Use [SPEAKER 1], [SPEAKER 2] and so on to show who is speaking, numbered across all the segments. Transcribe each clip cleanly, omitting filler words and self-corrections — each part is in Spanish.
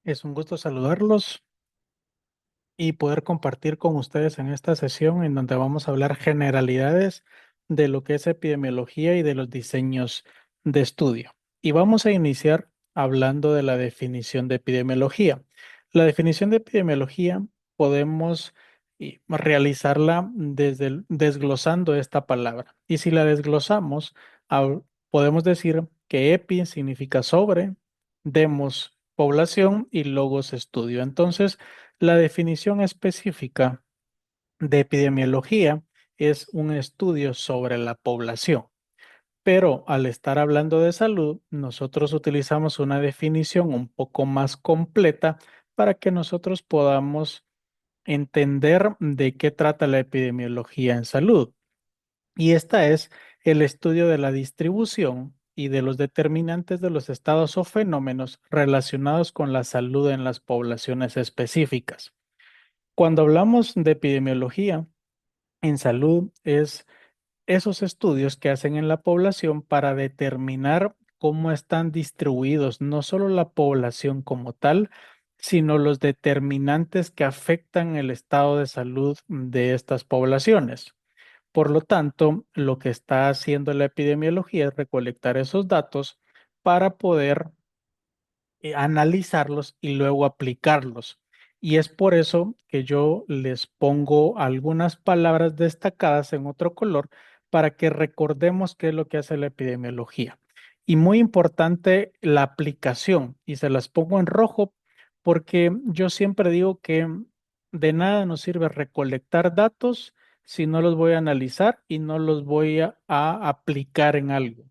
[SPEAKER 1] Es un gusto saludarlos y poder compartir con ustedes en esta sesión en donde vamos a hablar generalidades de lo que es epidemiología y de los diseños de estudio. Y vamos a iniciar hablando de la definición de epidemiología. La definición de epidemiología podemos realizarla desglosando esta palabra. Y si la desglosamos, podemos decir que epi significa sobre, demos población y logos estudio. Entonces, la definición específica de epidemiología es un estudio sobre la población, pero al estar hablando de salud, nosotros utilizamos una definición un poco más completa para que nosotros podamos entender de qué trata la epidemiología en salud. Y esta es el estudio de la distribución y de los determinantes de los estados o fenómenos relacionados con la salud en las poblaciones específicas. Cuando hablamos de epidemiología en salud, es esos estudios que hacen en la población para determinar cómo están distribuidos no solo la población como tal, sino los determinantes que afectan el estado de salud de estas poblaciones. Por lo tanto, lo que está haciendo la epidemiología es recolectar esos datos para poder analizarlos y luego aplicarlos. Y es por eso que yo les pongo algunas palabras destacadas en otro color para que recordemos qué es lo que hace la epidemiología. Y muy importante la aplicación, y se las pongo en rojo porque yo siempre digo que de nada nos sirve recolectar datos si no los voy a analizar y no los voy a aplicar en algo.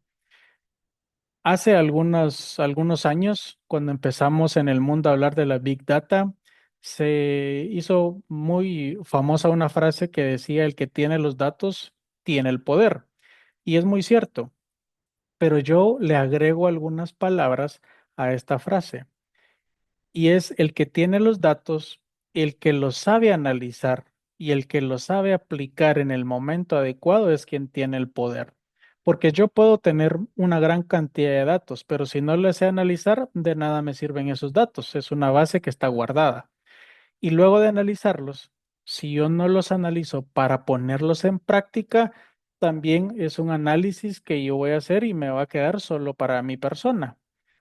[SPEAKER 1] Hace algunos años, cuando empezamos en el mundo a hablar de la Big Data, se hizo muy famosa una frase que decía, el que tiene los datos tiene el poder. Y es muy cierto, pero yo le agrego algunas palabras a esta frase. Y es el que tiene los datos, el que los sabe analizar y el que los sabe aplicar en el momento adecuado es quien tiene el poder. Porque yo puedo tener una gran cantidad de datos, pero si no los sé analizar, de nada me sirven esos datos. Es una base que está guardada. Y luego de analizarlos, si yo no los analizo para ponerlos en práctica, también es un análisis que yo voy a hacer y me va a quedar solo para mi persona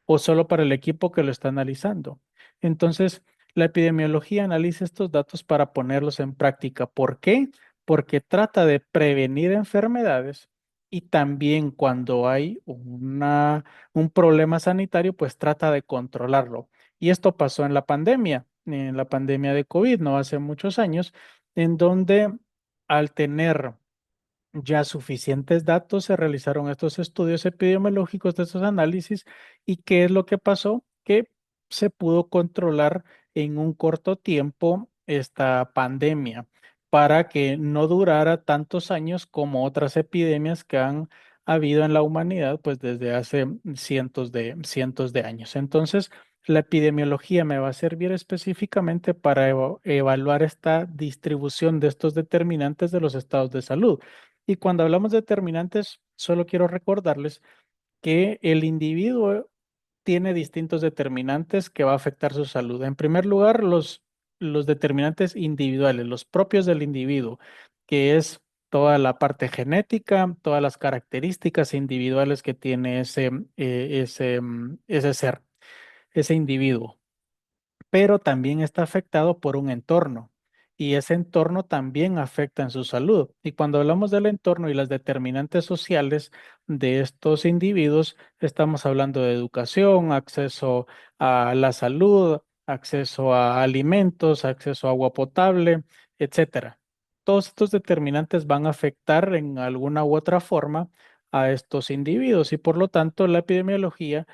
[SPEAKER 1] o solo para el equipo que lo está analizando. Entonces, la epidemiología analiza estos datos para ponerlos en práctica. ¿Por qué? Porque trata de prevenir enfermedades y también cuando hay un problema sanitario, pues trata de controlarlo. Y esto pasó en la pandemia de COVID, no hace muchos años, en donde al tener ya suficientes datos se realizaron estos estudios epidemiológicos de estos análisis y ¿qué es lo que pasó? Que se pudo controlar en un corto tiempo esta pandemia para que no durara tantos años como otras epidemias que han habido en la humanidad pues desde hace cientos de años. Entonces, la epidemiología me va a servir específicamente para evaluar esta distribución de estos determinantes de los estados de salud. Y cuando hablamos de determinantes, solo quiero recordarles que el individuo tiene distintos determinantes que va a afectar su salud. En primer lugar, los determinantes individuales, los propios del individuo, que es toda la parte genética, todas las características individuales que tiene ese ser, ese individuo, pero también está afectado por un entorno y ese entorno también afecta en su salud. Y cuando hablamos del entorno y las determinantes sociales de estos individuos, estamos hablando de educación, acceso a la salud, acceso a alimentos, acceso a agua potable, etcétera. Todos estos determinantes van a afectar en alguna u otra forma a estos individuos y por lo tanto la epidemiología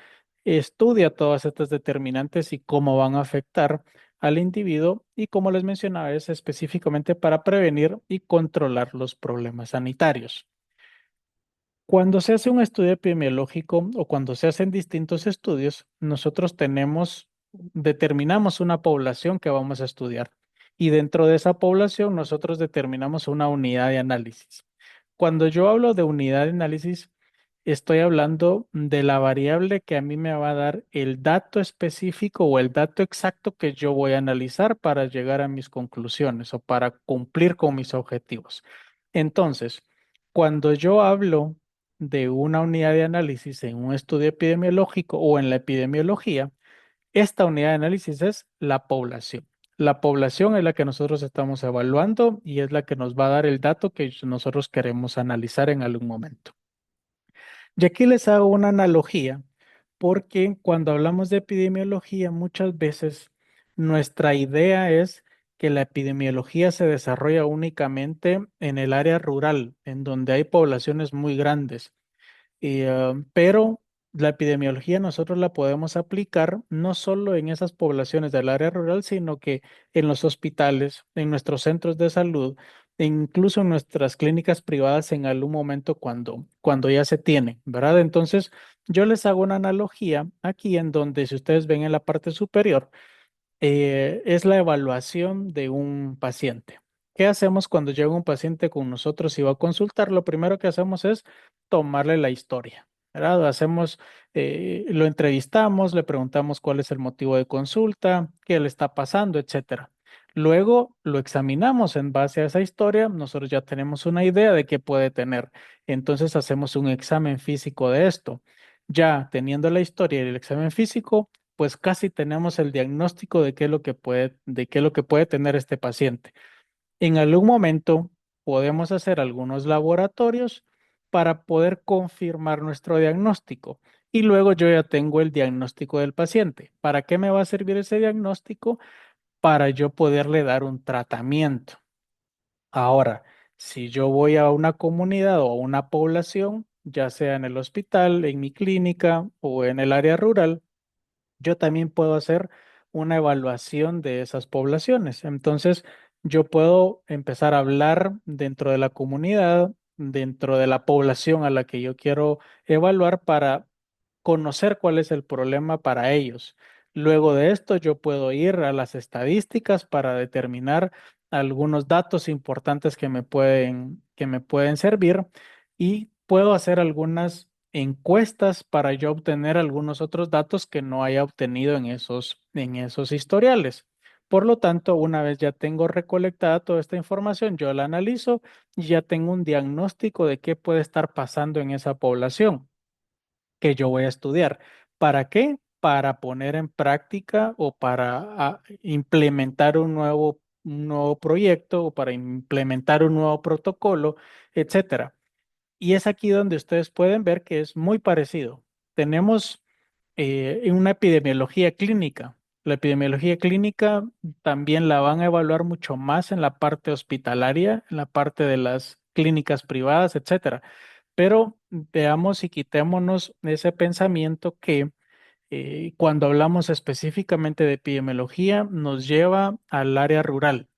[SPEAKER 1] estudia todas estas determinantes y cómo van a afectar al individuo y como les mencionaba es específicamente para prevenir y controlar los problemas sanitarios. Cuando se hace un estudio epidemiológico o cuando se hacen distintos estudios, nosotros determinamos una población que vamos a estudiar y dentro de esa población nosotros determinamos una unidad de análisis. Cuando yo hablo de unidad de análisis, estoy hablando de la variable que a mí me va a dar el dato específico o el dato exacto que yo voy a analizar para llegar a mis conclusiones o para cumplir con mis objetivos. Entonces, cuando yo hablo de una unidad de análisis en un estudio epidemiológico o en la epidemiología, esta unidad de análisis es la población. La población es la que nosotros estamos evaluando y es la que nos va a dar el dato que nosotros queremos analizar en algún momento. Y aquí les hago una analogía, porque cuando hablamos de epidemiología, muchas veces nuestra idea es que la epidemiología se desarrolla únicamente en el área rural, en donde hay poblaciones muy grandes. Pero la epidemiología nosotros la podemos aplicar no solo en esas poblaciones del área rural, sino que en los hospitales, en nuestros centros de salud, e incluso en nuestras clínicas privadas en algún momento cuando ya se tienen, ¿verdad? Entonces, yo les hago una analogía aquí en donde, si ustedes ven en la parte superior, es la evaluación de un paciente. ¿Qué hacemos cuando llega un paciente con nosotros y va a consultar? Lo primero que hacemos es tomarle la historia, ¿verdad? Lo entrevistamos, le preguntamos cuál es el motivo de consulta, qué le está pasando, etcétera. Luego lo examinamos en base a esa historia, nosotros ya tenemos una idea de qué puede tener. Entonces hacemos un examen físico de esto. Ya teniendo la historia y el examen físico, pues casi tenemos el diagnóstico de qué es lo que de qué es lo que puede tener este paciente. En algún momento podemos hacer algunos laboratorios para poder confirmar nuestro diagnóstico. Y luego yo ya tengo el diagnóstico del paciente. ¿Para qué me va a servir ese diagnóstico? Para yo poderle dar un tratamiento. Ahora, si yo voy a una comunidad o a una población, ya sea en el hospital, en mi clínica o en el área rural, yo también puedo hacer una evaluación de esas poblaciones. Entonces, yo puedo empezar a hablar dentro de la comunidad, dentro de la población a la que yo quiero evaluar para conocer cuál es el problema para ellos. Luego de esto, yo puedo ir a las estadísticas para determinar algunos datos importantes que me pueden servir y puedo hacer algunas encuestas para yo obtener algunos otros datos que no haya obtenido en esos historiales. Por lo tanto, una vez ya tengo recolectada toda esta información, yo la analizo y ya tengo un diagnóstico de qué puede estar pasando en esa población que yo voy a estudiar. ¿Para qué? Para poner en práctica o para implementar un nuevo proyecto o para implementar un nuevo protocolo, etcétera. Y es aquí donde ustedes pueden ver que es muy parecido. Tenemos una epidemiología clínica. La epidemiología clínica también la van a evaluar mucho más en la parte hospitalaria, en la parte de las clínicas privadas, etcétera. Pero veamos y quitémonos ese pensamiento que cuando hablamos específicamente de epidemiología nos lleva al área rural.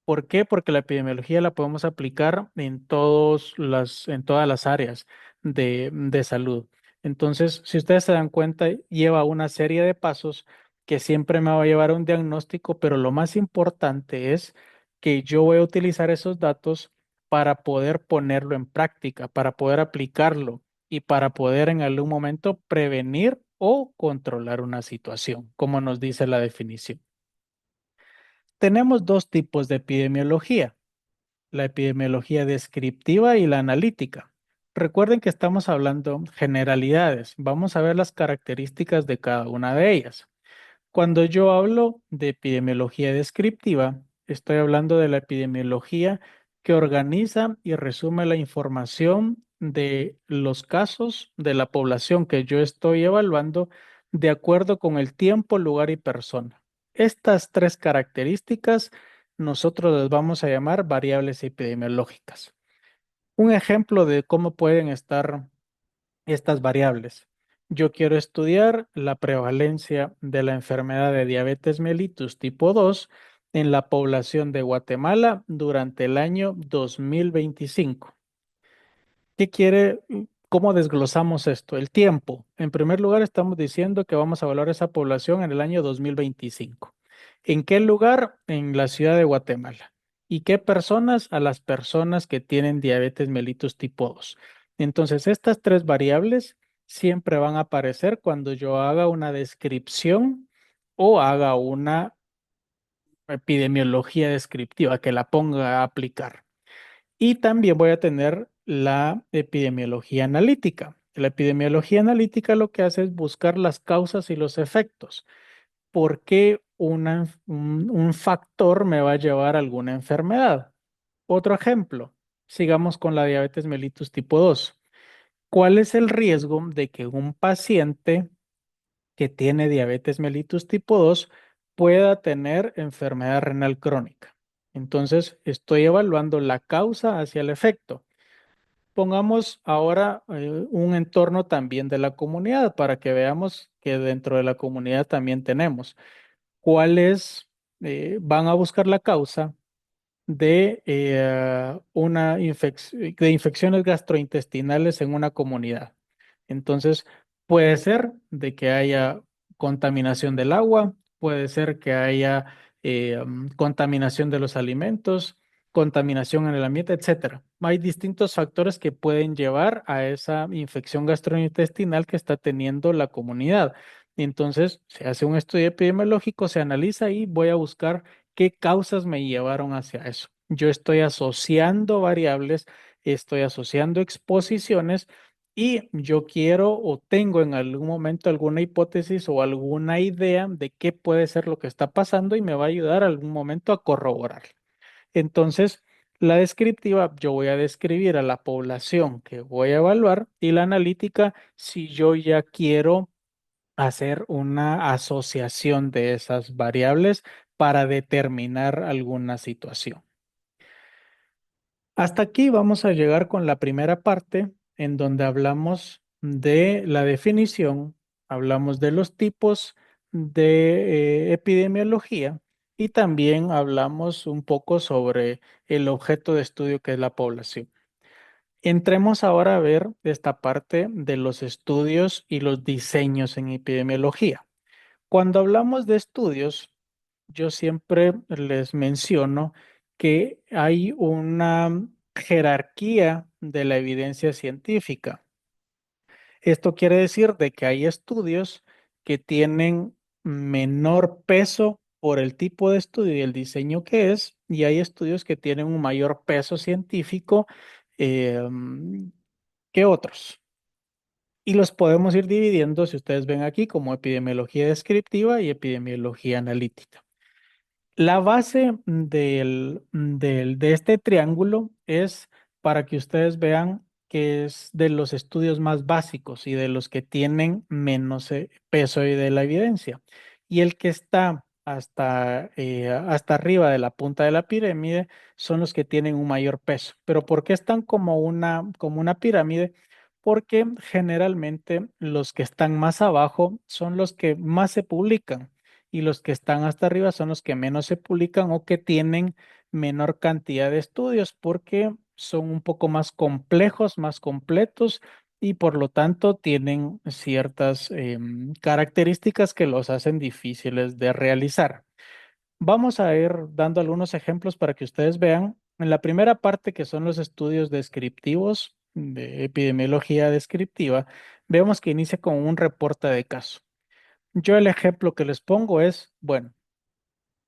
[SPEAKER 1] ¿Por qué? Porque la epidemiología la podemos aplicar en todas las áreas de salud. Entonces, si ustedes se dan cuenta, lleva una serie de pasos que siempre me va a llevar a un diagnóstico, pero lo más importante es que yo voy a utilizar esos datos para poder ponerlo en práctica, para poder aplicarlo y para poder en algún momento prevenir o controlar una situación, como nos dice la definición. Tenemos dos tipos de epidemiología, la epidemiología descriptiva y la analítica. Recuerden que estamos hablando generalidades. Vamos a ver las características de cada una de ellas. Cuando yo hablo de epidemiología descriptiva, estoy hablando de la epidemiología que organiza y resume la información de los casos de la población que yo estoy evaluando de acuerdo con el tiempo, lugar y persona. Estas tres características nosotros las vamos a llamar variables epidemiológicas. Un ejemplo de cómo pueden estar estas variables. Yo quiero estudiar la prevalencia de la enfermedad de diabetes mellitus tipo 2 en la población de Guatemala durante el año 2025. ¿Qué quiere? ¿Cómo desglosamos esto? El tiempo. En primer lugar, estamos diciendo que vamos a evaluar esa población en el año 2025. ¿En qué lugar? En la ciudad de Guatemala. ¿Y qué personas? A las personas que tienen diabetes mellitus tipo 2. Entonces, estas tres variables siempre van a aparecer cuando yo haga una descripción o haga una epidemiología descriptiva que la ponga a aplicar. Y también voy a tener la epidemiología analítica. La epidemiología analítica lo que hace es buscar las causas y los efectos. ¿Por qué un factor me va a llevar a alguna enfermedad? Otro ejemplo, sigamos con la diabetes mellitus tipo 2. ¿Cuál es el riesgo de que un paciente que tiene diabetes mellitus tipo 2 pueda tener enfermedad renal crónica? Entonces, estoy evaluando la causa hacia el efecto. Pongamos ahora un entorno también de la comunidad para que veamos que dentro de la comunidad también tenemos cuáles van a buscar la causa de de infecciones gastrointestinales en una comunidad. Entonces, puede ser de que haya contaminación del agua, puede ser que haya contaminación de los alimentos, contaminación en el ambiente, etcétera. Hay distintos factores que pueden llevar a esa infección gastrointestinal que está teniendo la comunidad. Entonces, se hace un estudio epidemiológico, se analiza y voy a buscar qué causas me llevaron hacia eso. Yo estoy asociando variables, estoy asociando exposiciones y yo quiero o tengo en algún momento alguna hipótesis o alguna idea de qué puede ser lo que está pasando y me va a ayudar algún momento a corroborar. Entonces, la descriptiva, yo voy a describir a la población que voy a evaluar y la analítica, si yo ya quiero hacer una asociación de esas variables para determinar alguna situación. Hasta aquí vamos a llegar con la primera parte en donde hablamos de la definición, hablamos de los tipos de epidemiología y también hablamos un poco sobre el objeto de estudio que es la población. Entremos ahora a ver esta parte de los estudios y los diseños en epidemiología. Cuando hablamos de estudios, yo siempre les menciono que hay una jerarquía de la evidencia científica. Esto quiere decir de que hay estudios que tienen menor peso por el tipo de estudio y el diseño que es, y hay estudios que tienen un mayor peso científico eh, que otros. Y los podemos ir dividiendo, si ustedes ven aquí, como epidemiología descriptiva y epidemiología analítica. La base de este triángulo es para que ustedes vean que es de los estudios más básicos y de los que tienen menos peso de la evidencia. Y el que está hasta arriba de la punta de la pirámide son los que tienen un mayor peso. ¿Pero por qué están como una pirámide? Porque generalmente los que están más abajo son los que más se publican y los que están hasta arriba son los que menos se publican o que tienen menor cantidad de estudios porque son un poco más complejos, más completos y por lo tanto tienen ciertas características que los hacen difíciles de realizar. Vamos a ir dando algunos ejemplos para que ustedes vean. En la primera parte, que son los estudios descriptivos de epidemiología descriptiva, vemos que inicia con un reporte de caso. Yo el ejemplo que les pongo es, bueno,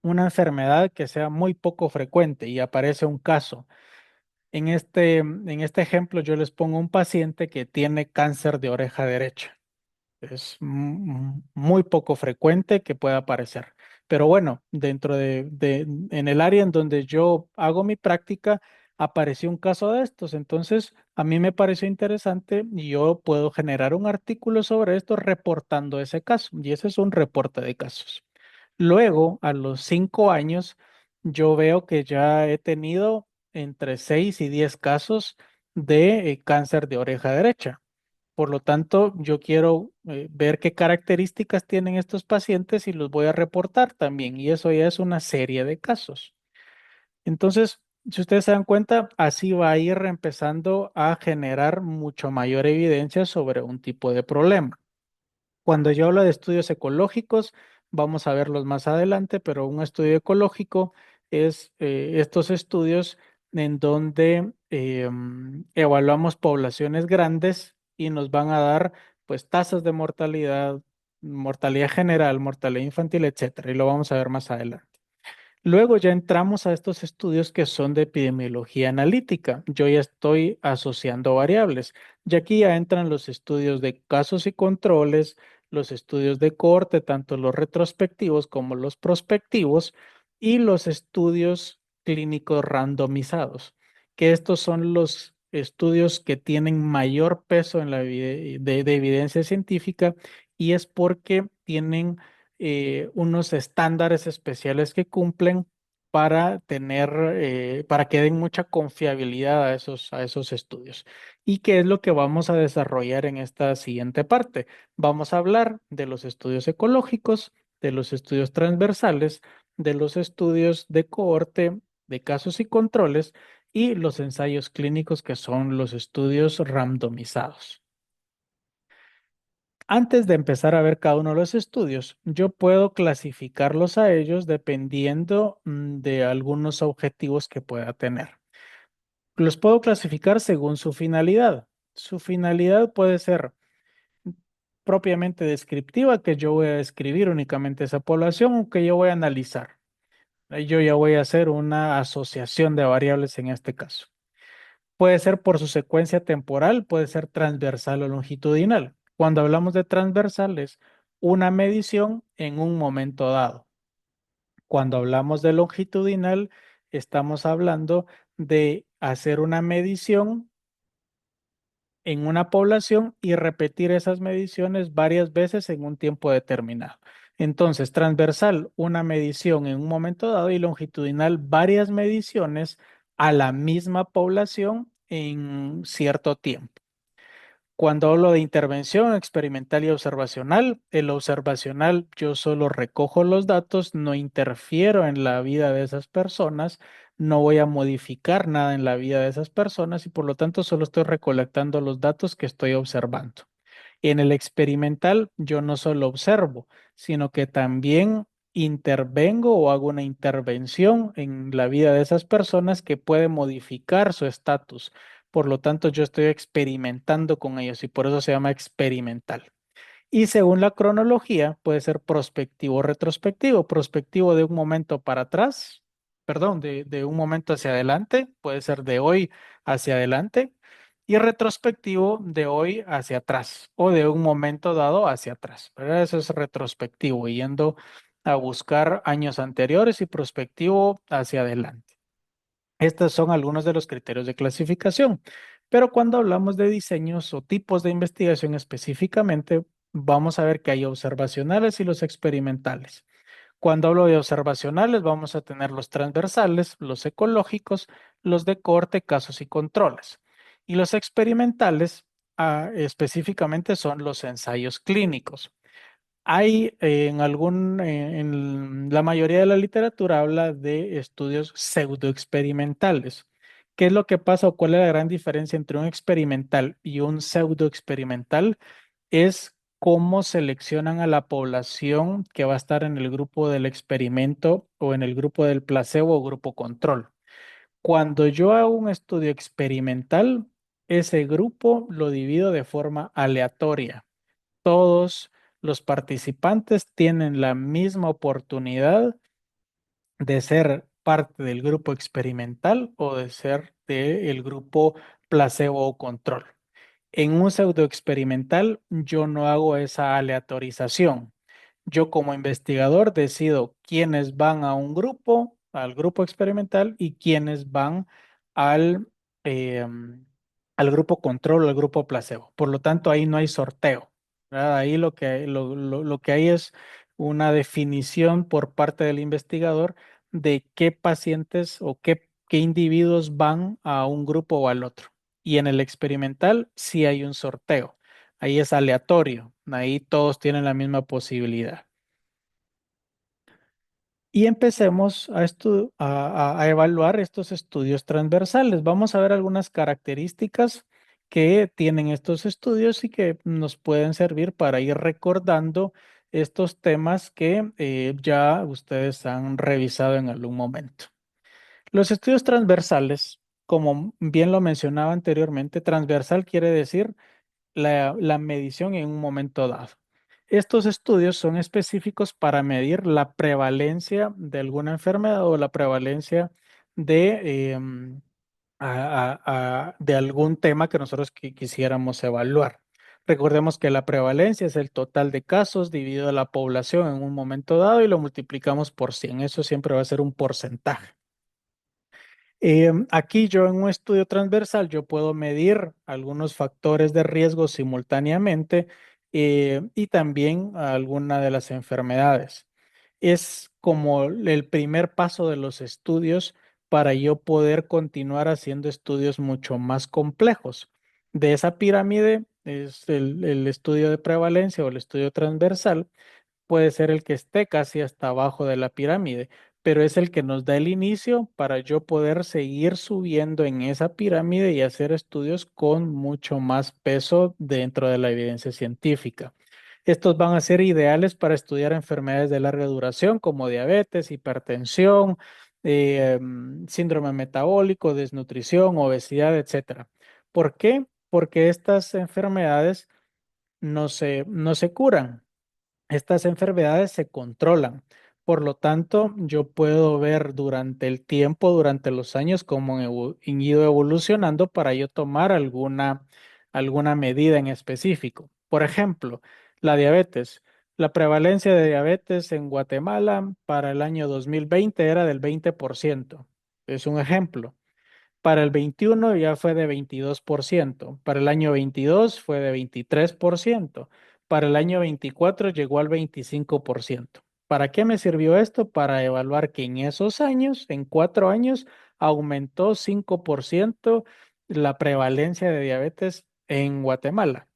[SPEAKER 1] una enfermedad que sea muy poco frecuente y aparece un caso. En este ejemplo yo les pongo un paciente que tiene cáncer de oreja derecha. Es muy poco frecuente que pueda aparecer. Pero bueno, en el área en donde yo hago mi práctica, apareció un caso de estos. Entonces, a mí me pareció interesante y yo puedo generar un artículo sobre esto reportando ese caso. Y ese es un reporte de casos. Luego, a los 5 años, yo veo que ya he tenido entre 6 y 10 casos de cáncer de oreja derecha. Por lo tanto, yo quiero ver qué características tienen estos pacientes y los voy a reportar también. Y eso ya es una serie de casos. Entonces, si ustedes se dan cuenta, así va a ir empezando a generar mucho mayor evidencia sobre un tipo de problema. Cuando yo hablo de estudios ecológicos, vamos a verlos más adelante, pero un estudio ecológico es estos estudios en donde evaluamos poblaciones grandes y nos van a dar pues tasas de mortalidad, mortalidad general, mortalidad infantil, etcétera, y lo vamos a ver más adelante. Luego ya entramos a estos estudios que son de epidemiología analítica. Yo ya estoy asociando variables. Y aquí ya entran los estudios de casos y controles, los estudios de cohorte, tanto los retrospectivos como los prospectivos, y los estudios clínicos randomizados, que estos son los estudios que tienen mayor peso en la de evidencia científica, y es porque tienen unos estándares especiales que cumplen para tener, para que den mucha confiabilidad a esos estudios. ¿Y qué es lo que vamos a desarrollar en esta siguiente parte? Vamos a hablar de los estudios ecológicos, de los estudios transversales, de los estudios de cohorte, de casos y controles, y los ensayos clínicos, que son los estudios randomizados. Antes de empezar a ver cada uno de los estudios, yo puedo clasificarlos a ellos dependiendo de algunos objetivos que pueda tener. Los puedo clasificar según su finalidad. Su finalidad puede ser propiamente descriptiva, que yo voy a describir únicamente esa población, o que yo voy a analizar. Yo ya voy a hacer una asociación de variables en este caso. Puede ser por su secuencia temporal, puede ser transversal o longitudinal. Cuando hablamos de transversal es una medición en un momento dado. Cuando hablamos de longitudinal, estamos hablando de hacer una medición en una población y repetir esas mediciones varias veces en un tiempo determinado. Entonces, transversal, una medición en un momento dado, y longitudinal, varias mediciones a la misma población en cierto tiempo. Cuando hablo de intervención experimental y observacional, el observacional yo solo recojo los datos, no interfiero en la vida de esas personas, no voy a modificar nada en la vida de esas personas, y por lo tanto solo estoy recolectando los datos que estoy observando. En el experimental yo no solo observo, sino que también intervengo o hago una intervención en la vida de esas personas que puede modificar su estatus. Por lo tanto, yo estoy experimentando con ellos, y por eso se llama experimental. Y según la cronología, puede ser prospectivo o retrospectivo. Prospectivo de un momento para atrás, perdón, de un momento hacia adelante, puede ser de hoy hacia adelante. Y retrospectivo de hoy hacia atrás, o de un momento dado hacia atrás, ¿verdad? Eso es retrospectivo, yendo a buscar años anteriores, y prospectivo hacia adelante. Estos son algunos de los criterios de clasificación, pero cuando hablamos de diseños o tipos de investigación específicamente, vamos a ver que hay observacionales y los experimentales. Cuando hablo de observacionales, vamos a tener los transversales, los ecológicos, los de cohorte, casos y controles. Y los experimentales, específicamente, son los ensayos clínicos. Hay en la mayoría de la literatura habla de estudios pseudoexperimentales. ¿Qué es lo que pasa, o cuál es la gran diferencia entre un experimental y un pseudoexperimental? Es cómo seleccionan a la población que va a estar en el grupo del experimento, o en el grupo del placebo o grupo control. Cuando yo hago un estudio experimental, ese grupo lo divido de forma aleatoria. Todos los participantes tienen la misma oportunidad de ser parte del grupo experimental o de ser del grupo placebo o control. En un pseudo experimental, yo no hago esa aleatorización. Yo, como investigador, decido quiénes van a un grupo, al grupo experimental, y quiénes van al, al grupo control o al grupo placebo. Por lo tanto, ahí no hay sorteo, ¿verdad? Ahí lo que hay es una definición por parte del investigador de qué pacientes o qué individuos van a un grupo o al otro. Y en el experimental sí hay un sorteo. Ahí es aleatorio. Ahí todos tienen la misma posibilidad. Y empecemos a evaluar estos estudios transversales. Vamos a ver algunas características que tienen estos estudios y que nos pueden servir para ir recordando estos temas que ya ustedes han revisado en algún momento. Los estudios transversales Como bien lo mencionaba anteriormente, transversal quiere decir la medición en un momento dado. Estos estudios son específicos para medir la prevalencia de alguna enfermedad o la prevalencia de, de algún tema que nosotros quisiéramos evaluar. Recordemos que la prevalencia es el total de casos dividido a la población en un momento dado y lo multiplicamos por 100. Eso siempre va a ser un porcentaje. Aquí yo en un estudio transversal yo puedo medir algunos factores de riesgo simultáneamente y también alguna de las enfermedades. Es como el primer paso de los estudios para yo poder continuar haciendo estudios mucho más complejos. De esa pirámide es el estudio de prevalencia o el estudio transversal puede ser el que esté casi hasta abajo de la pirámide, pero es el que nos da el inicio para yo poder seguir subiendo en esa pirámide y hacer estudios con mucho más peso dentro de la evidencia científica. Estos van a ser ideales para estudiar enfermedades de larga duración como diabetes, hipertensión, síndrome metabólico, desnutrición, obesidad, etcétera. ¿Por qué? Porque estas enfermedades no se curan. Estas enfermedades se controlan. Por lo tanto, yo puedo ver durante el tiempo, durante los años, cómo han ido evolucionando para yo tomar alguna medida en específico. Por ejemplo, la diabetes. La prevalencia de diabetes en Guatemala para el año 2020 era del 20%. Es un ejemplo. Para el 21 ya fue de 22%. Para el año 22 fue de 23%. Para el año 24 llegó al 25%. ¿Para qué me sirvió esto? Para evaluar que en esos años, en 4 años, aumentó 5% la prevalencia de diabetes en Guatemala.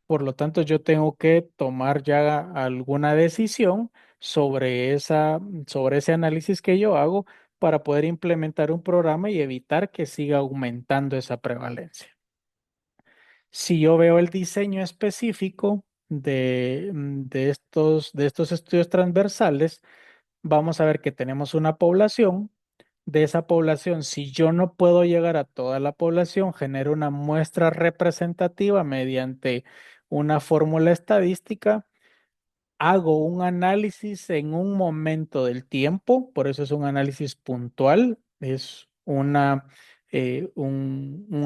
[SPEAKER 1] Por lo tanto, yo tengo que tomar ya alguna decisión sobre ese análisis que yo hago para poder implementar un programa y evitar que siga aumentando esa prevalencia. Si yo veo el diseño específico de estos estudios transversales, vamos a ver que tenemos una población. De esa población, si yo no puedo llegar a toda la población, genero una muestra representativa mediante una fórmula estadística, hago un análisis en un momento del tiempo, por eso es un análisis puntual, es un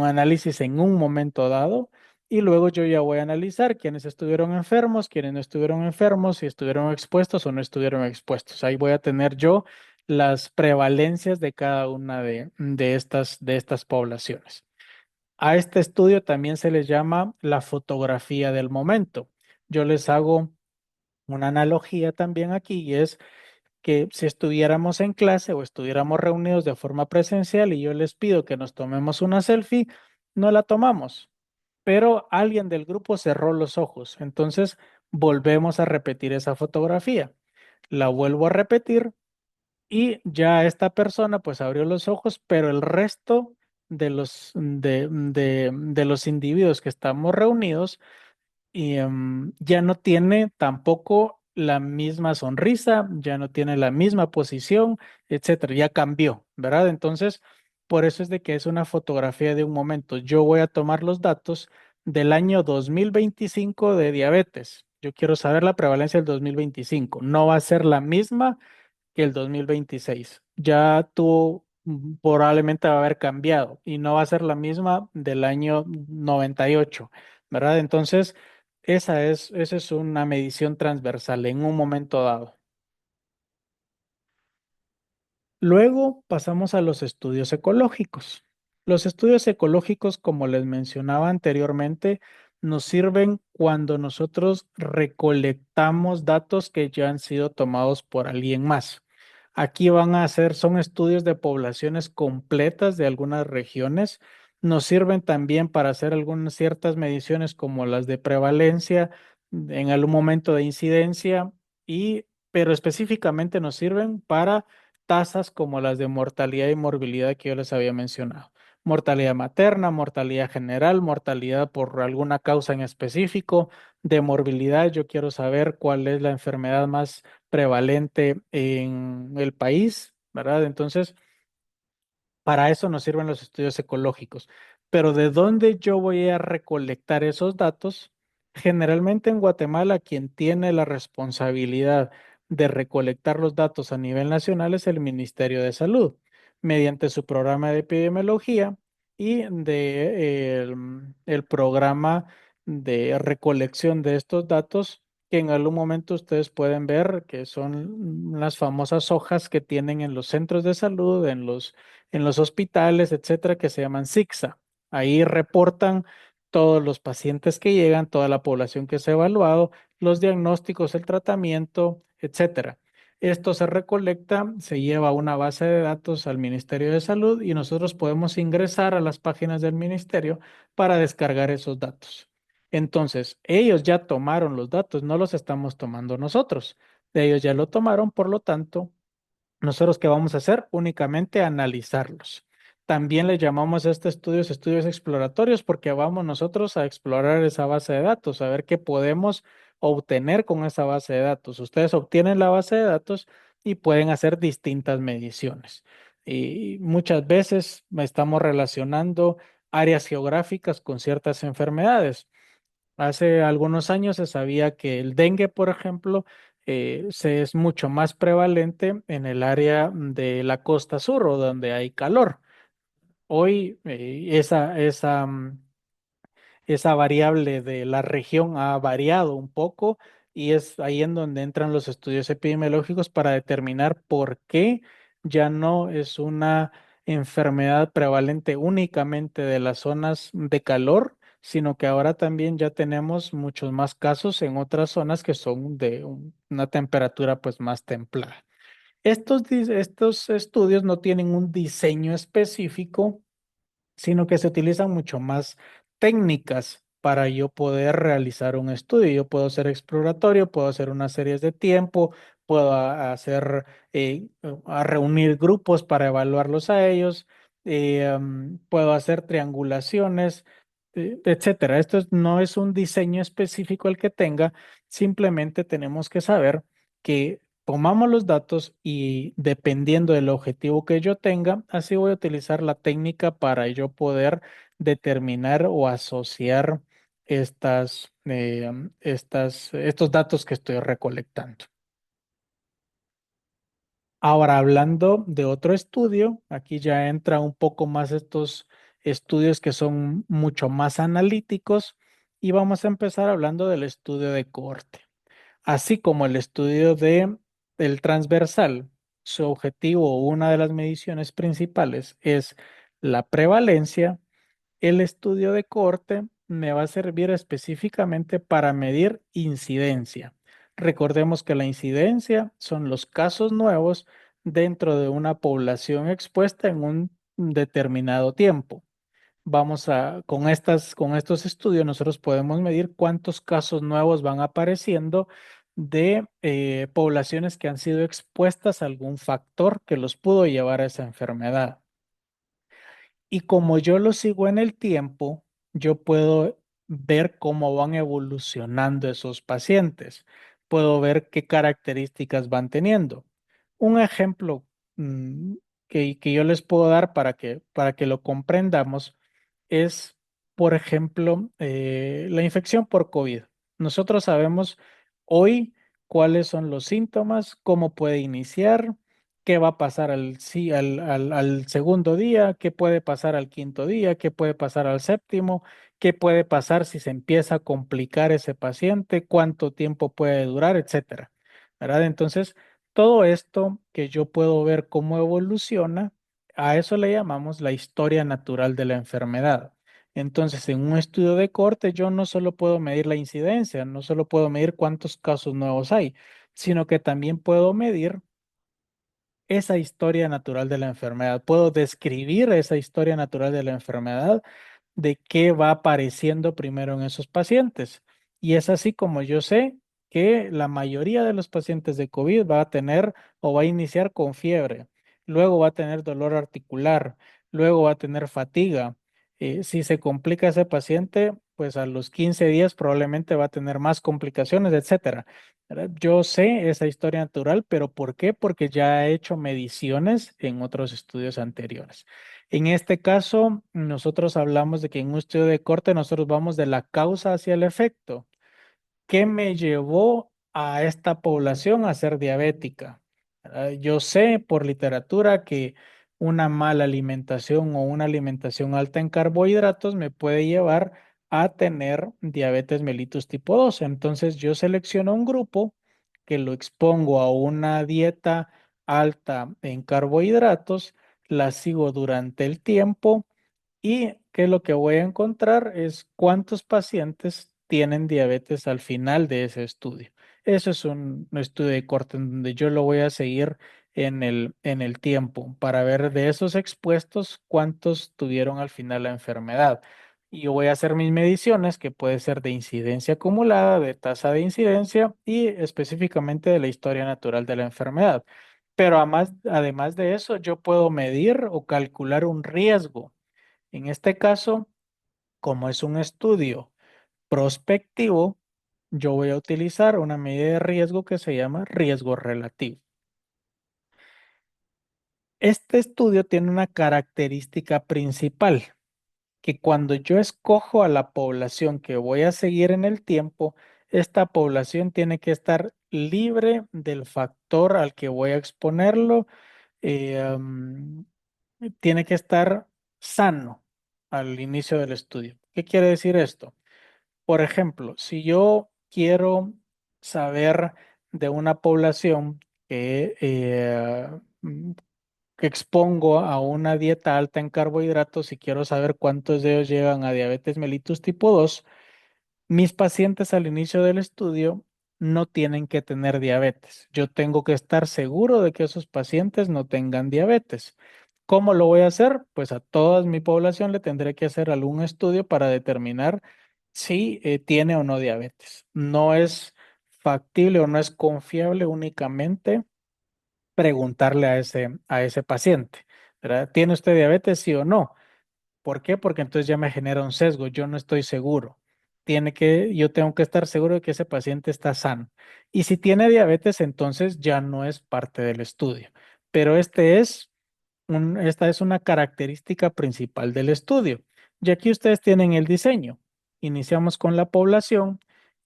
[SPEAKER 1] análisis en un momento dado, y luego yo ya voy a analizar quiénes estuvieron enfermos, quiénes no estuvieron enfermos, si estuvieron expuestos o no estuvieron expuestos. Ahí voy a tener yo las prevalencias de cada una de estas poblaciones. A este estudio también se les llama la fotografía del momento. Yo les hago una analogía también aquí y es que si estuviéramos en clase o estuviéramos reunidos de forma presencial y yo les pido que nos tomemos una selfie, no la tomamos, pero alguien del grupo cerró los ojos. Entonces volvemos a repetir esa fotografía. La vuelvo a repetir y ya esta persona pues abrió los ojos, pero el resto de los individuos que estamos reunidos y ya no tiene tampoco la misma sonrisa, ya no tiene la misma posición, etcétera, ya cambió, ¿verdad? Entonces, por eso es de que es una fotografía de un momento. Yo voy a tomar los datos del año 2025 de diabetes. Yo quiero saber la prevalencia del 2025. No va a ser la misma que el 2026. Ya tú probablemente va a haber cambiado y no va a ser la misma del año 98, ¿verdad? Entonces, esa es una medición transversal en un momento dado. Luego pasamos a los estudios ecológicos. Los estudios ecológicos, como les mencionaba anteriormente, nos sirven cuando nosotros recolectamos datos que ya han sido tomados por alguien más. Aquí van a hacer, son estudios de poblaciones completas de algunas regiones. Nos sirven también para hacer algunas ciertas mediciones como las de prevalencia en algún momento de incidencia pero específicamente nos sirven para tasas como las de mortalidad y morbilidad que yo les había mencionado. Mortalidad materna, mortalidad general, mortalidad por alguna causa en específico. De morbilidad, yo quiero saber cuál es la enfermedad más prevalente en el país, ¿verdad? Entonces, Para eso nos sirven los estudios ecológicos. Pero ¿de dónde yo voy a recolectar esos datos? Generalmente en Guatemala, quien tiene la responsabilidad de recolectar los datos a nivel nacional es el Ministerio de Salud, mediante su programa de epidemiología y el programa de recolección de estos datos, que en algún momento ustedes pueden ver que son las famosas hojas que tienen en los centros de salud, en los hospitales, etcétera, que se llaman SIGSA. Ahí reportan todos los pacientes que llegan, toda la población que se ha evaluado, los diagnósticos, el tratamiento, etcétera. Esto se recolecta, se lleva a una base de datos al Ministerio de Salud y nosotros podemos ingresar a las páginas del ministerio para descargar esos datos. Entonces, ellos ya tomaron los datos, no los estamos tomando nosotros. Ellos ya lo tomaron, por lo tanto, nosotros qué vamos a hacer únicamente analizarlos. También le llamamos a estos estudios estudios exploratorios porque vamos nosotros a explorar esa base de datos, a ver qué podemos obtener con esa base de datos. Ustedes obtienen la base de datos y pueden hacer distintas mediciones. Y muchas veces estamos relacionando áreas geográficas con ciertas enfermedades. Hace algunos años se sabía que el dengue, por ejemplo, es mucho más prevalente en el área de la costa sur o donde hay calor. Hoy esa variable de la región ha variado un poco y es ahí en donde entran los estudios epidemiológicos para determinar por qué ya no es una enfermedad prevalente únicamente de las zonas de calor, sino que ahora también ya tenemos muchos más casos en otras zonas que son de una temperatura pues más templada. Estos estudios no tienen un diseño específico, sino que se utilizan mucho más técnicas para yo poder realizar un estudio. Yo puedo ser exploratorio, puedo hacer unas series de tiempo, puedo hacer, a reunir grupos para evaluarlos a ellos, puedo hacer triangulaciones, etcétera. No es un diseño específico el que tenga, simplemente tenemos que saber que tomamos los datos y dependiendo del objetivo que yo tenga, así voy a utilizar la técnica para yo poder determinar o asociar estos datos que estoy recolectando. Ahora, hablando de otro estudio, aquí ya entra un poco más estos estudios que son mucho más analíticos y vamos a empezar hablando del estudio de cohorte. Así como el estudio del transversal, su objetivo o una de las mediciones principales es la prevalencia, el estudio de cohorte me va a servir específicamente para medir incidencia. Recordemos que la incidencia son los casos nuevos dentro de una población expuesta en un determinado tiempo. Con estos estudios nosotros podemos medir cuántos casos nuevos van apareciendo de poblaciones que han sido expuestas a algún factor que los pudo llevar a esa enfermedad. Y como yo lo sigo en el tiempo, yo puedo ver cómo van evolucionando esos pacientes. Puedo ver qué características van teniendo. Un ejemplo mm, que yo les puedo dar para que lo comprendamos es, por ejemplo, la infección por COVID. Nosotros sabemos hoy cuáles son los síntomas, cómo puede iniciar, qué va a pasar al segundo día, qué puede pasar al quinto día, qué puede pasar al séptimo, qué puede pasar si se empieza a complicar ese paciente, cuánto tiempo puede durar, etcétera. ¿Verdad? Entonces, todo esto que yo puedo ver cómo evoluciona, a eso le llamamos la historia natural de la enfermedad. Entonces, en un estudio de corte, yo no solo puedo medir la incidencia, no solo puedo medir cuántos casos nuevos hay, sino que también puedo medir esa historia natural de la enfermedad. Puedo describir esa historia natural de la enfermedad de qué va apareciendo primero en esos pacientes. Y es así como yo sé que la mayoría de los pacientes de COVID va a tener o va a iniciar con fiebre, luego va a tener dolor articular, luego va a tener fatiga. Si se complica ese paciente, pues a los 15 días probablemente va a tener más complicaciones, etcétera. ¿Verdad? Yo sé esa historia natural, pero ¿por qué? Porque ya he hecho mediciones en otros estudios anteriores. En este caso, nosotros hablamos de que en un estudio de corte nosotros vamos de la causa hacia el efecto. ¿Qué me llevó a esta población a ser diabética? Yo sé por literatura que una mala alimentación o una alimentación alta en carbohidratos me puede llevar a tener diabetes mellitus tipo 2. Entonces yo selecciono un grupo que lo expongo a una dieta alta en carbohidratos, la sigo durante el tiempo y que lo que voy a encontrar es cuántos pacientes tienen diabetes al final de ese estudio. Eso es un estudio de corte en donde yo lo voy a seguir en el tiempo para ver de esos expuestos cuántos tuvieron al final la enfermedad. Y yo voy a hacer mis mediciones, que puede ser de incidencia acumulada, de tasa de incidencia y específicamente de la historia natural de la enfermedad. Pero además de eso, yo puedo medir o calcular un riesgo. En este caso, como es un estudio prospectivo, yo voy a utilizar una medida de riesgo que se llama riesgo relativo. Este estudio tiene una característica principal, que cuando yo escojo a la población que voy a seguir en el tiempo, esta población tiene que estar libre del factor al que voy a exponerlo, eh, am, tiene que estar sano al inicio del estudio. ¿Qué quiere decir esto? Por ejemplo, si yo quiero saber de una población que expongo a una dieta alta en carbohidratos y quiero saber cuántos de ellos llegan a diabetes mellitus tipo 2, mis pacientes al inicio del estudio no tienen que tener diabetes. Yo tengo que estar seguro de que esos pacientes no tengan diabetes. ¿Cómo lo voy a hacer? Pues a toda mi población le tendré que hacer algún estudio para determinar si tiene o no diabetes. No es factible o no es confiable únicamente preguntarle a ese paciente, ¿verdad? ¿Tiene usted diabetes, sí o no? ¿Por qué? Porque entonces ya me genera un sesgo, yo no estoy seguro. Yo tengo que estar seguro de que ese paciente está sano. Y si tiene diabetes, entonces ya no es parte del estudio. Pero esta es una característica principal del estudio. Y aquí ustedes tienen el diseño. Iniciamos con la población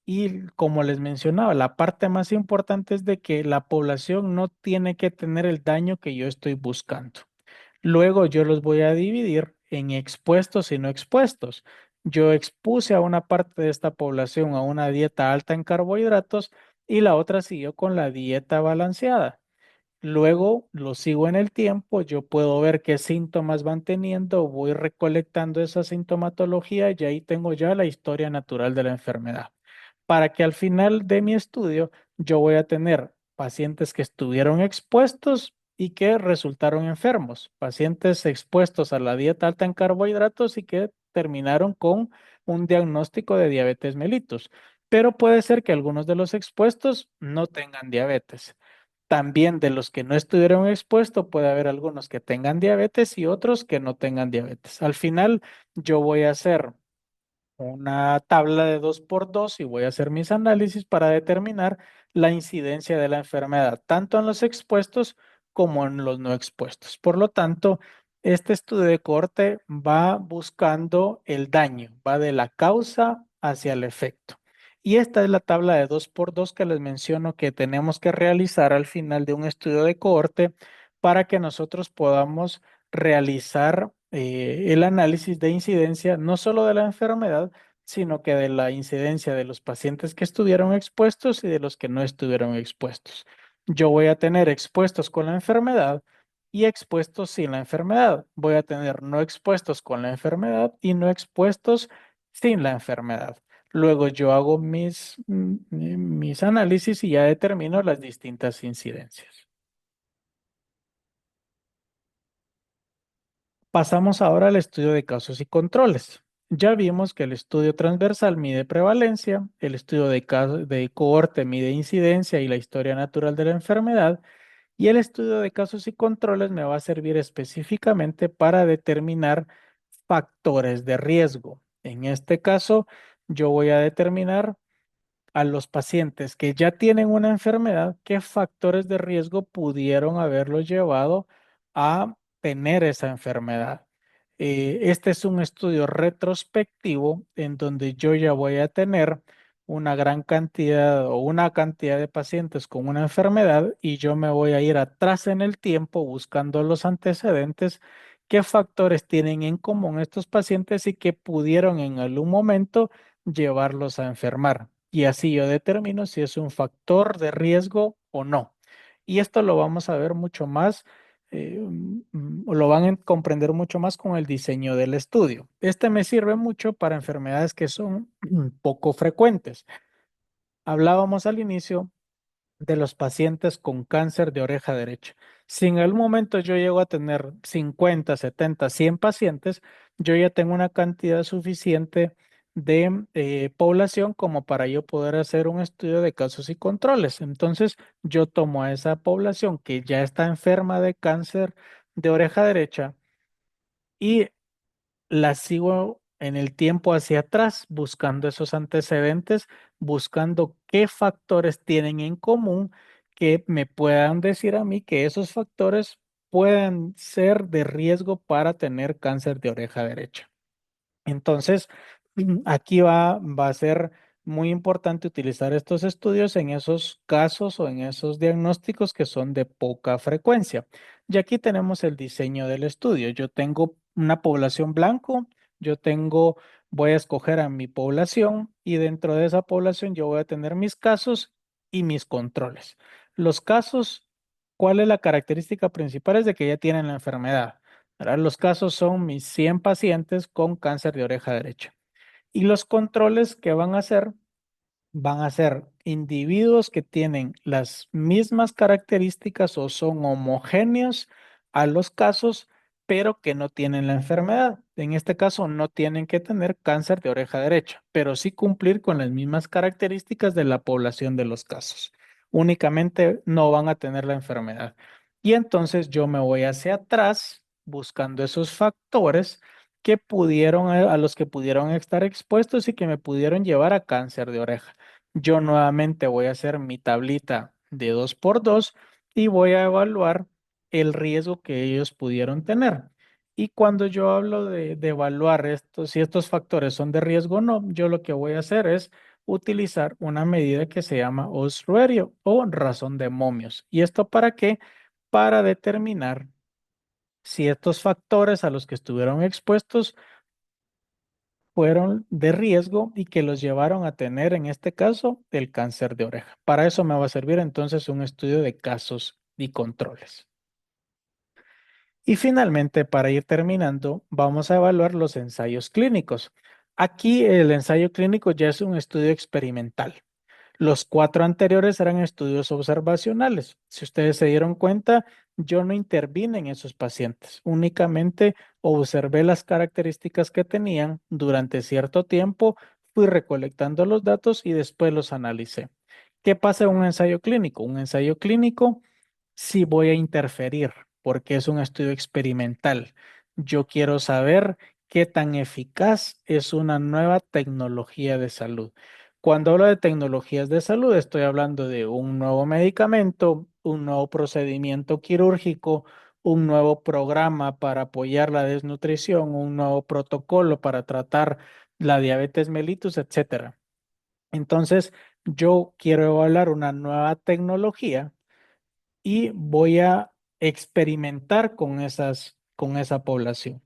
[SPEAKER 1] y como les mencionaba, la parte más importante es de que la población no tiene que tener el daño que yo estoy buscando. Luego yo los voy a dividir en expuestos y no expuestos. Yo expuse a una parte de esta población a una dieta alta en carbohidratos y la otra siguió con la dieta balanceada. Luego lo sigo en el tiempo, yo puedo ver qué síntomas van teniendo, voy recolectando esa sintomatología y ahí tengo ya la historia natural de la enfermedad. Para que al final de mi estudio yo voy a tener pacientes que estuvieron expuestos y que resultaron enfermos, pacientes expuestos a la dieta alta en carbohidratos y que terminaron con un diagnóstico de diabetes mellitus. Pero puede ser que algunos de los expuestos no tengan diabetes. También de los que no estuvieron expuestos, puede haber algunos que tengan diabetes y otros que no tengan diabetes. Al final, yo voy a hacer una tabla de 2 por 2 y voy a hacer mis análisis para determinar la incidencia de la enfermedad, tanto en los expuestos como en los no expuestos. Por lo tanto, este estudio de corte va buscando el daño, va de la causa hacia el efecto. Y esta es la tabla de 2 por 2 que les menciono que tenemos que realizar al final de un estudio de cohorte para que nosotros podamos realizar el análisis de incidencia no solo de la enfermedad, sino que de la incidencia de los pacientes que estuvieron expuestos y de los que no estuvieron expuestos. Yo voy a tener expuestos con la enfermedad y expuestos sin la enfermedad. Voy a tener no expuestos con la enfermedad y no expuestos sin la enfermedad. Luego yo hago mis análisis y ya determino las distintas incidencias. Pasamos ahora al estudio de casos y controles. Ya vimos que el estudio transversal mide prevalencia, el estudio de cohorte mide incidencia y la historia natural de la enfermedad, y el estudio de casos y controles me va a servir específicamente para determinar factores de riesgo. En este caso, yo voy a determinar a los pacientes que ya tienen una enfermedad, qué factores de riesgo pudieron haberlos llevado a tener esa enfermedad. Este es un estudio retrospectivo en donde yo ya voy a tener una gran cantidad o una cantidad de pacientes con una enfermedad y yo me voy a ir atrás en el tiempo buscando los antecedentes, qué factores tienen en común estos pacientes y que pudieron en algún momento llevarlos a enfermar. Y así yo determino si es un factor de riesgo o no. Y esto lo vamos a ver mucho más, lo van a comprender mucho más con el diseño del estudio. Este me sirve mucho para enfermedades que son poco frecuentes. Hablábamos al inicio de los pacientes con cáncer de oreja derecha. Si en algún momento yo llego a tener 50, 70, 100 pacientes, yo ya tengo una cantidad suficiente de población como para yo poder hacer un estudio de casos y controles. Entonces, yo tomo a esa población que ya está enferma de cáncer de oreja derecha y la sigo en el tiempo hacia atrás, buscando esos antecedentes, buscando qué factores tienen en común que me puedan decir a mí que esos factores puedan ser de riesgo para tener cáncer de oreja derecha. Entonces, aquí va a ser muy importante utilizar estos estudios en esos casos o en esos diagnósticos que son de poca frecuencia. Y aquí tenemos el diseño del estudio. Yo tengo una población blanco, yo tengo, voy a escoger a mi población y dentro de esa población yo voy a tener mis casos y mis controles. Los casos, ¿cuál es la característica principal? Es de que ya tienen la enfermedad. ¿Verdad? Los casos son mis 100 pacientes con cáncer de oreja derecha. Y los controles que van a ser individuos que tienen las mismas características o son homogéneos a los casos, pero que no tienen la enfermedad. En este caso, no tienen que tener cáncer de oreja derecha, pero sí cumplir con las mismas características de la población de los casos. Únicamente no van a tener la enfermedad. Y entonces yo me voy hacia atrás buscando esos factores que pudieron, a los que pudieron estar expuestos y que me pudieron llevar a cáncer de oreja. Yo nuevamente voy a hacer mi tablita de 2 por 2 y voy a evaluar el riesgo que ellos pudieron tener. Y cuando yo hablo de evaluar estos, si estos factores son de riesgo o no, yo lo que voy a hacer es utilizar una medida que se llama odds ratio o razón de momios. ¿Y esto para qué? Para determinar si estos factores a los que estuvieron expuestos fueron de riesgo y que los llevaron a tener, en este caso, el cáncer de oreja. Para eso me va a servir entonces un estudio de casos y controles. Y finalmente, para ir terminando, vamos a evaluar los ensayos clínicos. Aquí el ensayo clínico ya es un estudio experimental. Los 4 anteriores eran estudios observacionales. Si ustedes se dieron cuenta, yo no intervine en esos pacientes, únicamente observé las características que tenían durante cierto tiempo, fui recolectando los datos y después los analicé. ¿Qué pasa en un ensayo clínico? Un ensayo clínico sí voy a interferir porque es un estudio experimental. Yo quiero saber qué tan eficaz es una nueva tecnología de salud. Cuando hablo de tecnologías de salud, estoy hablando de un nuevo medicamento, un nuevo procedimiento quirúrgico, un nuevo programa para apoyar la desnutrición, un nuevo protocolo para tratar la diabetes mellitus, etcétera. Entonces, yo quiero evaluar una nueva tecnología y voy a experimentar con esa población.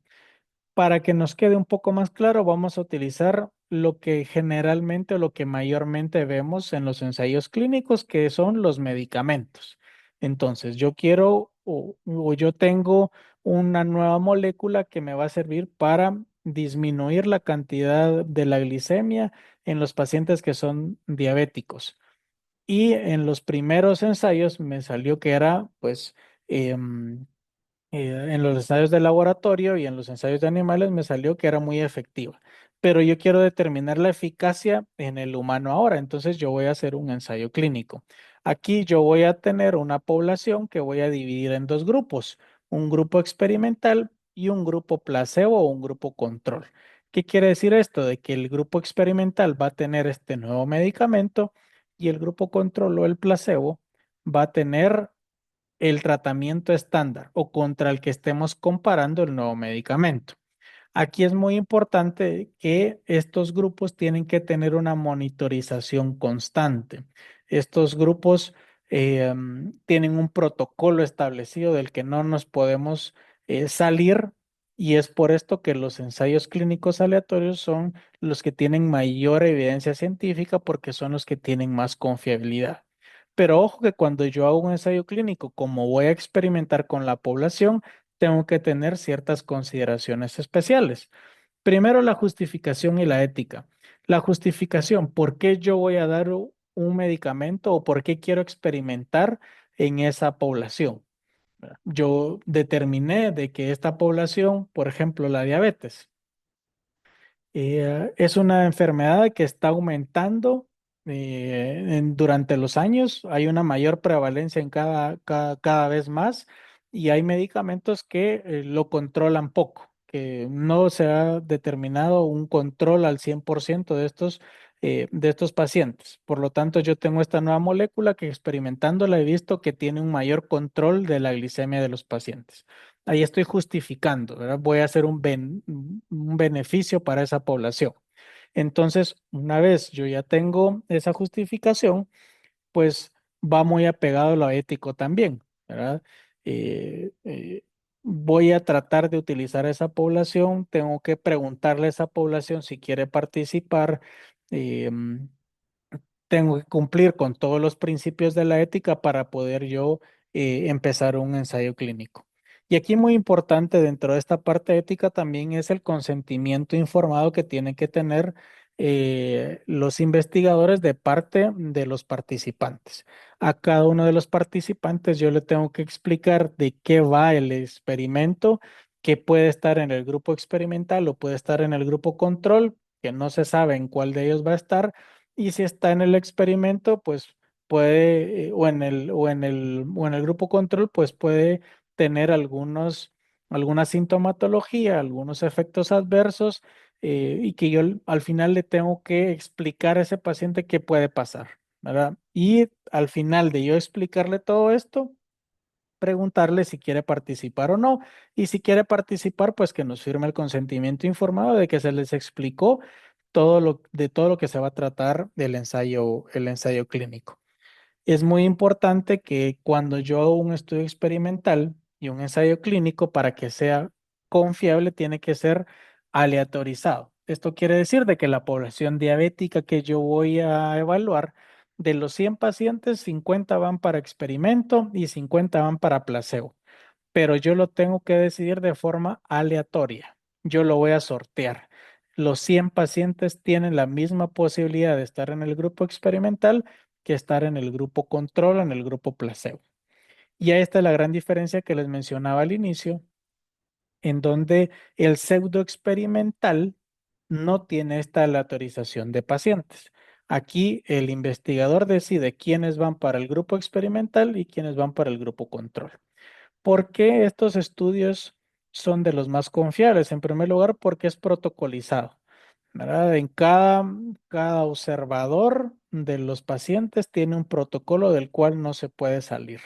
[SPEAKER 1] Para que nos quede un poco más claro, vamos a utilizar lo que generalmente o lo que mayormente vemos en los ensayos clínicos, que son los medicamentos. Entonces, yo quiero o yo tengo una nueva molécula que me va a servir para disminuir la cantidad de la glicemia en los pacientes que son diabéticos. Y en los primeros ensayos me salió que era, pues, en los ensayos de laboratorio y en los ensayos de animales me salió que era muy efectiva. Pero yo quiero determinar la eficacia en el humano ahora, entonces yo voy a hacer un ensayo clínico. Aquí yo voy a tener una población que voy a dividir en 2 grupos, un grupo experimental y un grupo placebo o un grupo control. ¿Qué quiere decir esto? De que el grupo experimental va a tener este nuevo medicamento y el grupo control o el placebo va a tener el tratamiento estándar o contra el que estemos comparando el nuevo medicamento. Aquí es muy importante que estos grupos tienen que tener una monitorización constante. Estos grupos tienen un protocolo establecido del que no nos podemos salir y es por esto que los ensayos clínicos aleatorios son los que tienen mayor evidencia científica porque son los que tienen más confiabilidad. Pero ojo que cuando yo hago un ensayo clínico, como voy a experimentar con la población, tengo que tener ciertas consideraciones especiales. Primero, la justificación y la ética. La justificación, ¿por qué yo voy a dar un medicamento o por qué quiero experimentar en esa población? ¿Verdad? Yo determiné de que esta población, por ejemplo, la diabetes, es una enfermedad que está aumentando durante los años. Hay una mayor prevalencia en cada vez más y hay medicamentos que lo controlan poco, que no se ha determinado un control al 100% de estos pacientes. Por lo tanto, yo tengo esta nueva molécula que experimentándola he visto que tiene un mayor control de la glicemia de los pacientes. Ahí estoy justificando, ¿verdad? Voy a hacer un beneficio para esa población. Entonces, una vez yo ya tengo esa justificación, pues va muy apegado a lo ético también, ¿verdad? Eh, eh, Voy a tratar de utilizar a esa población, tengo que preguntarle a esa población si quiere participar. em, Tengo que cumplir con todos los principios de la ética para poder yo empezar un ensayo clínico. Y aquí muy importante dentro de esta parte ética también es el consentimiento informado que tienen que tener los investigadores de parte de los participantes. A cada uno de los participantes yo le tengo que explicar de qué va el experimento, que puede estar en el grupo experimental o puede estar en el grupo control, que no se sabe en cuál de ellos va a estar y si está en el experimento, pues puede, o en el grupo control, pues puede tener alguna sintomatología, algunos efectos adversos, y que yo al final le tengo que explicar a ese paciente qué puede pasar, ¿verdad? Y al final de yo explicarle todo esto, preguntarle si quiere participar o no. Y si quiere participar, pues que nos firme el consentimiento informado de que se les explicó de todo lo que se va a tratar el ensayo clínico. Es muy importante que cuando yo hago un estudio experimental y un ensayo clínico, para que sea confiable, tiene que ser aleatorizado. Esto quiere decir de que la población diabética que yo voy a evaluar, de los 100 pacientes, 50 van para experimento y 50 van para placebo, pero yo lo tengo que decidir de forma aleatoria. Yo lo voy a sortear. Los 100 pacientes tienen la misma posibilidad de estar en el grupo experimental que estar en el grupo control, en el grupo placebo. Y ahí está la gran diferencia que les mencionaba al inicio, en donde el pseudo experimental no tiene esta aleatorización de pacientes. Aquí el investigador decide quiénes van para el grupo experimental y quiénes van para el grupo control. ¿Por qué estos estudios son de los más confiables? En primer lugar, porque es protocolizado, ¿verdad? Cada observador de los pacientes tiene un protocolo del cual no se puede salir.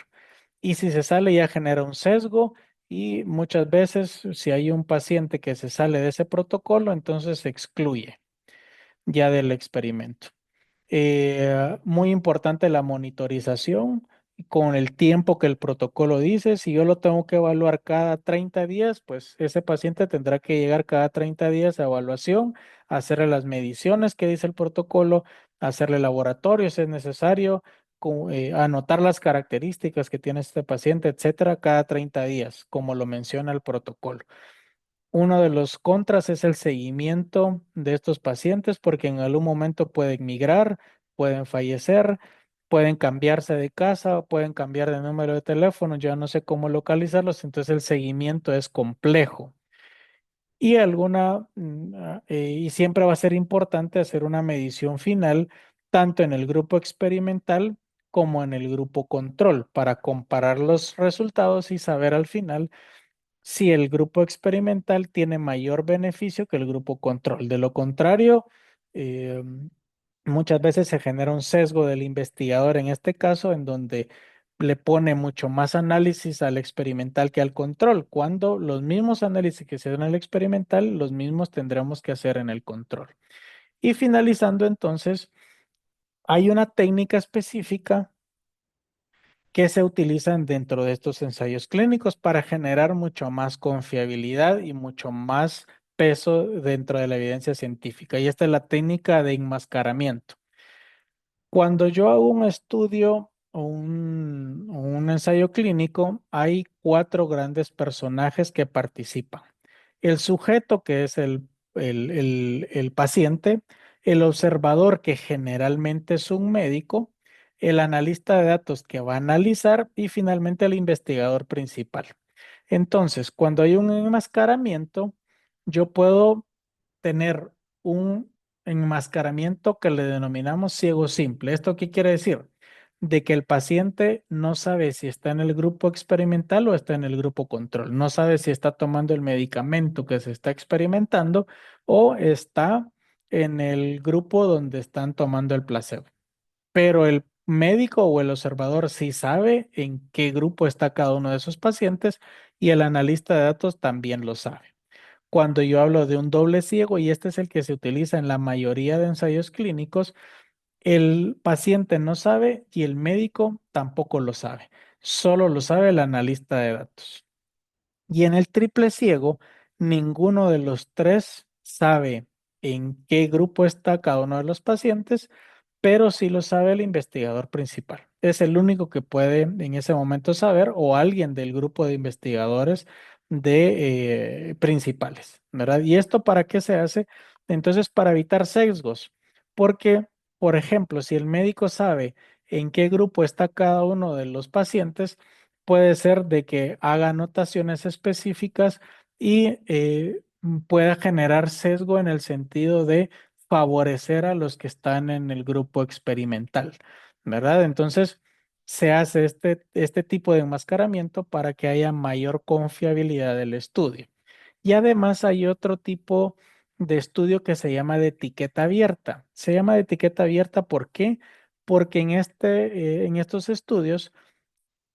[SPEAKER 1] Y si se sale ya genera un sesgo y muchas veces si hay un paciente que se sale de ese protocolo, entonces se excluye ya del experimento. Muy importante la monitorización con el tiempo que el protocolo dice. Si yo lo tengo que evaluar cada 30 días, pues ese paciente tendrá que llegar cada 30 días a evaluación, hacerle las mediciones que dice el protocolo, hacerle laboratorio si es necesario, anotar las características que tiene este paciente, etcétera, cada 30 días, como lo menciona el protocolo. Uno de los contras es el seguimiento de estos pacientes porque en algún momento pueden migrar, pueden fallecer, pueden cambiarse de casa, pueden cambiar de número de teléfono, ya no sé cómo localizarlos, entonces el seguimiento es complejo. Y siempre va a ser importante hacer una medición final tanto en el grupo experimental como en el grupo control para comparar los resultados y saber al final si el grupo experimental tiene mayor beneficio que el grupo control. De lo contrario, eh, muchas veces se genera un sesgo del investigador en este caso, en donde le pone mucho más análisis al experimental que al control, cuando los mismos análisis que se dan en el experimental, los mismos tendremos que hacer en el control. Y finalizando entonces, hay una técnica específica que se utilizan dentro de estos ensayos clínicos para generar mucho más confiabilidad y mucho más peso dentro de la evidencia científica. Y esta es la técnica de enmascaramiento. Cuando yo hago un estudio o un ensayo clínico, hay cuatro grandes personajes que participan. El sujeto, que es el paciente, el observador, que generalmente es un médico, el analista de datos que va a analizar y finalmente el investigador principal. Entonces, cuando hay un enmascaramiento, yo puedo tener un enmascaramiento que le denominamos ciego simple. ¿Esto qué quiere decir? De que el paciente no sabe si está en el grupo experimental o está en el grupo control. No sabe si está tomando el medicamento que se está experimentando o está en el grupo donde están tomando el placebo. Pero el médico o el observador sí sabe en qué grupo está cada uno de esos pacientes y el analista de datos también lo sabe. Cuando yo hablo de un doble ciego, y este es el que se utiliza en la mayoría de ensayos clínicos, el paciente no sabe y el médico tampoco lo sabe. Solo lo sabe el analista de datos. Y en el triple ciego, ninguno de los tres sabe en qué grupo está cada uno de los pacientes, pero sí lo sabe el investigador principal. Es el único que puede en ese momento saber o alguien del grupo de investigadores principales, ¿verdad? ¿Y esto para qué se hace? Entonces, para evitar sesgos, porque, por ejemplo, si el médico sabe en qué grupo está cada uno de los pacientes, puede ser de que haga anotaciones específicas y pueda generar sesgo en el sentido de favorecer a los que están en el grupo experimental, ¿verdad? Entonces, se hace este tipo de enmascaramiento para que haya mayor confiabilidad del estudio. Y además hay otro tipo de estudio que se llama de etiqueta abierta. Se llama de etiqueta abierta, ¿por qué? Porque en estos estudios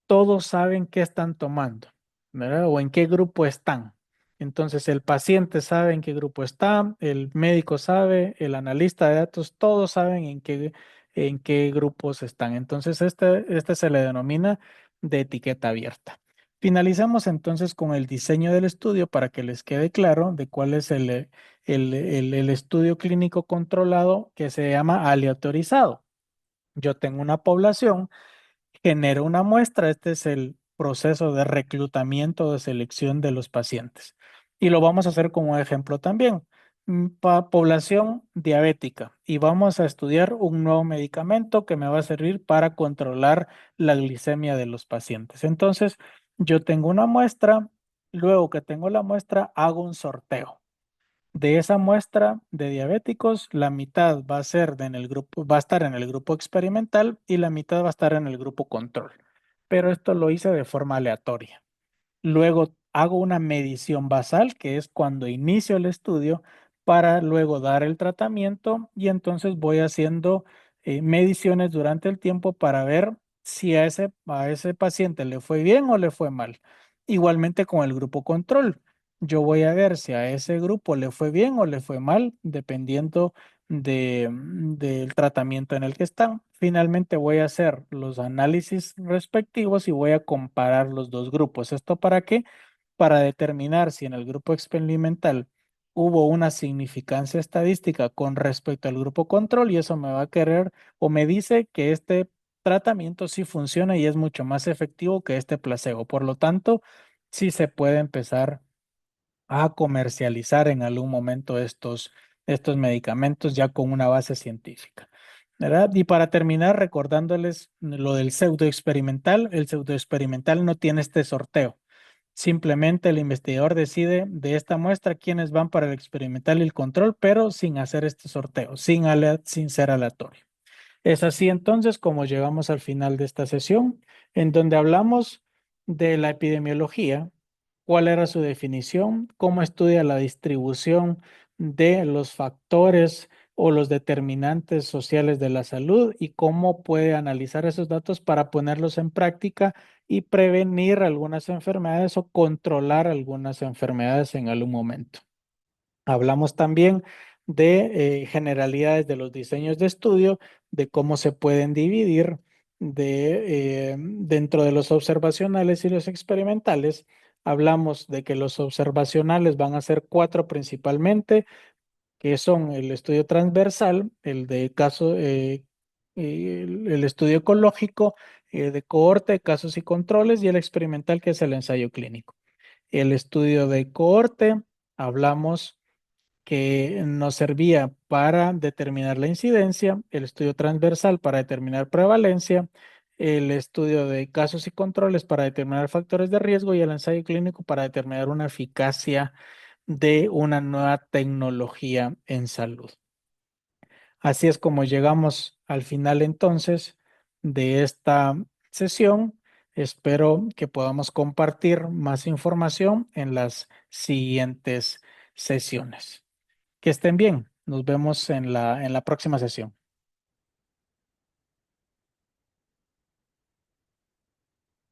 [SPEAKER 1] todos saben qué están tomando, ¿verdad? O en qué grupo están. Entonces, el paciente sabe en qué grupo está, el médico sabe, el analista de datos, todos saben en qué grupos están. Entonces, este se le denomina de etiqueta abierta. Finalizamos entonces con el diseño del estudio para que les quede claro de cuál es el estudio clínico controlado que se llama aleatorizado. Yo tengo una población, genero una muestra. Este es el proceso de reclutamiento de selección de los pacientes. Y lo vamos a hacer con un ejemplo también. Población diabética. Y vamos a estudiar un nuevo medicamento que me va a servir para controlar la glicemia de los pacientes. Entonces, yo tengo una muestra. Luego que tengo la muestra, hago un sorteo. De esa muestra de diabéticos, la mitad va a ser en el grupo, va a estar en el grupo experimental y la mitad va a estar en el grupo control. Pero esto lo hice de forma aleatoria. Luego hago una medición basal, que es cuando inicio el estudio, para luego dar el tratamiento y entonces voy haciendo mediciones durante el tiempo para ver si a ese paciente le fue bien o le fue mal. Igualmente con el grupo control. Yo voy a ver si a ese grupo le fue bien o le fue mal, dependiendo del tratamiento en el que están. Finalmente voy a hacer los análisis respectivos y voy a comparar los dos grupos. ¿Esto para qué? Para determinar si en el grupo experimental hubo una significancia estadística con respecto al grupo control y eso me va a querer o me dice que este tratamiento sí funciona y es mucho más efectivo que este placebo. Por lo tanto, sí se puede empezar a comercializar en algún momento estos medicamentos ya con una base científica, ¿verdad? Y para terminar, recordándoles lo del pseudo experimental, el pseudo experimental no tiene este sorteo. Simplemente el investigador decide de esta muestra quiénes van para el experimental y el control, pero sin hacer este sorteo, sin ser aleatorio. Es así entonces como llegamos al final de esta sesión, en donde hablamos de la epidemiología, cuál era su definición, cómo estudia la distribución de los factores o los determinantes sociales de la salud y cómo puede analizar esos datos para ponerlos en práctica y prevenir algunas enfermedades o controlar algunas enfermedades en algún momento. Hablamos también de generalidades de los diseños de estudio, de cómo se pueden dividir dentro de los observacionales y los experimentales. Hablamos de que los observacionales van a ser cuatro principalmente, que son el estudio transversal, el de caso, el estudio ecológico, de cohorte, casos y controles, y el experimental, que es el ensayo clínico. El estudio de cohorte, hablamos que nos servía para determinar la incidencia, el estudio transversal para determinar prevalencia, el estudio de casos y controles para determinar factores de riesgo y el ensayo clínico para determinar una eficacia de una nueva tecnología en salud. Así es como llegamos al final entonces de esta sesión. Espero que podamos compartir más información en las siguientes sesiones. Que estén bien. Nos vemos en la próxima sesión.